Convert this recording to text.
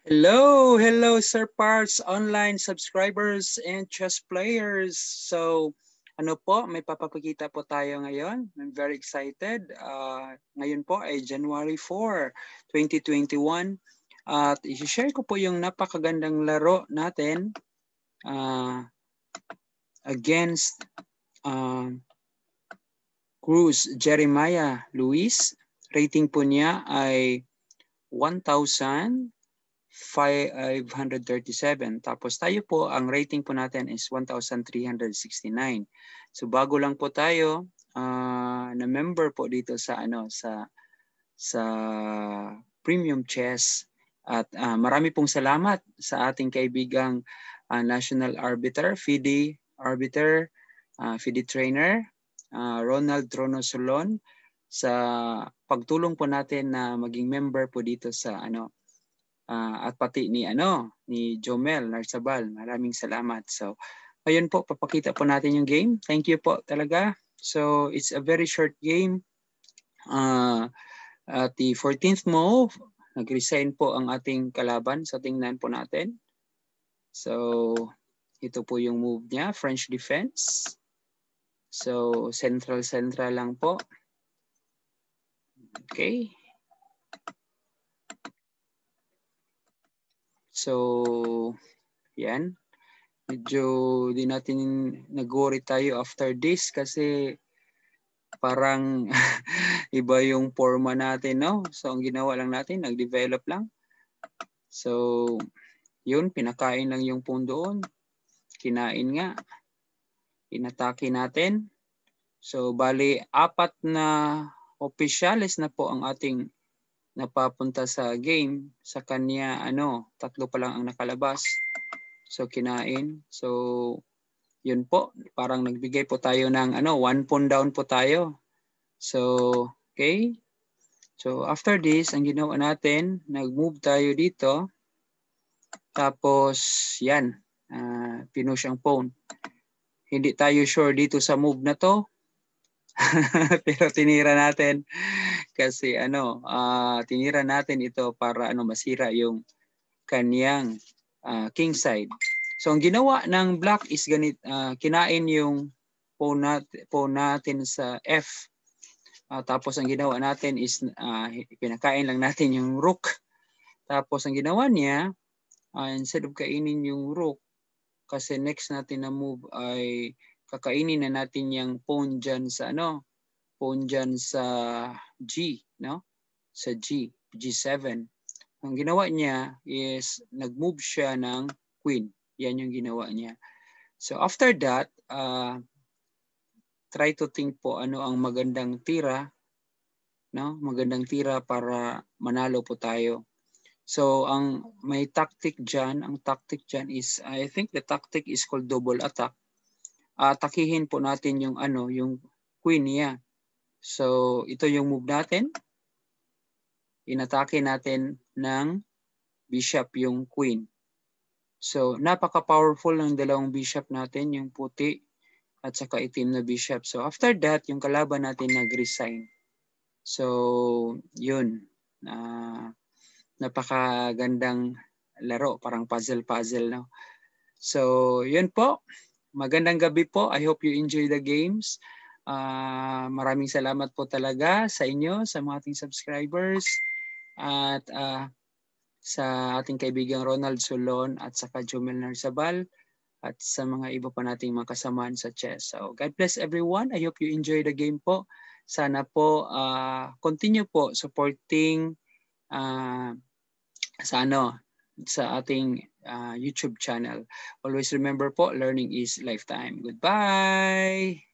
Hello, Sir Parts, online subscribers and chess players. So, ano po, may papapakita po tayo ngayon. I'm very excited. Ngayon po ay January 4, 2021. At i-share ko po yung napakagandang laro natin against Cruz Jeremiah Luis. Rating po niya ay 1,537. Tapos tayo po, ang rating po natin is 1,369. So bago lang po tayo na member po dito sa sa Premium Chess at marami pong salamat sa ating kaibigang National Arbiter, FIDE Arbiter, FIDE Trainer, Ronald Tronosolon sa pagtulong po natin na maging member po dito sa at pati ni Jomel Narsabal. Maraming salamat. So, ayun po, papakita po natin yung game. Thank you po talaga. So, it's a very short game. At the 14th move, nag-resign po ang ating kalaban. So, tingnan po natin. So, ito po yung move niya, French defense. So, central lang po. Okay. So, yan. Medyo di natin nag-worry tayo after this kasi parang iba yung forma natin, no? So, ang ginawa lang natin, nag-develop lang. So, yun, pinakain lang yung pawn doon. Kinain nga. Inatake natin. So, bali, 4 na opisyalis na po ang ating napapunta sa game. Sa kanya, 3 pa lang ang nakalabas. So, kinain. So, yun po. Parang nagbigay po tayo ng 1 pawn down po tayo. So, okay. So, after this, ang ginawa natin, nag-move tayo dito. Tapos, yan. Pinush ang pawn. Hindi tayo sure dito sa move na to. Pero tinira natin kasi tinira natin ito para masira yung kanyang king side. So ang ginawa ng black is kinain yung pawn natin sa F. Tapos ang ginawa natin is pinakain lang natin yung rook. Tapos ang ginawa niya, instead of kainin yung rook, kasi next natin na move ay kakainin na natin yung pawn dyan sa pawn dyan sa G, no? Sa G, G7. Ang ginawa niya is nag-move siya ng queen. Yan yung ginawa niya. So after that, try to think po ano ang magandang tira, no? Magandang tira para manalo po tayo. So ang may tactic diyan, ang tactic diyan is I think the tactic is called double attack. Atakihin po natin yung yung queen niya. So ito yung move natin. Inatake natin ng bishop yung queen. So napaka-powerful ng dalawang bishop natin, yung puti at saka itim na bishop. So after that, yung kalaban natin nag-resign. So yun. Napakagandang laro, parang puzzle, no? So yun po. Magandang gabi po. I hope you enjoy the games. Maraming salamat po talaga sa inyo, sa mga ating subscribers at sa ating kaibigang Ronald Solon at saka Jomel Narsabal at sa mga iba pa nating mga kasamaan sa chess. So God bless everyone. I hope you enjoy the game po. Sana po continue po supporting sa ating YouTube channel. Always remember po, learning is lifetime. Goodbye!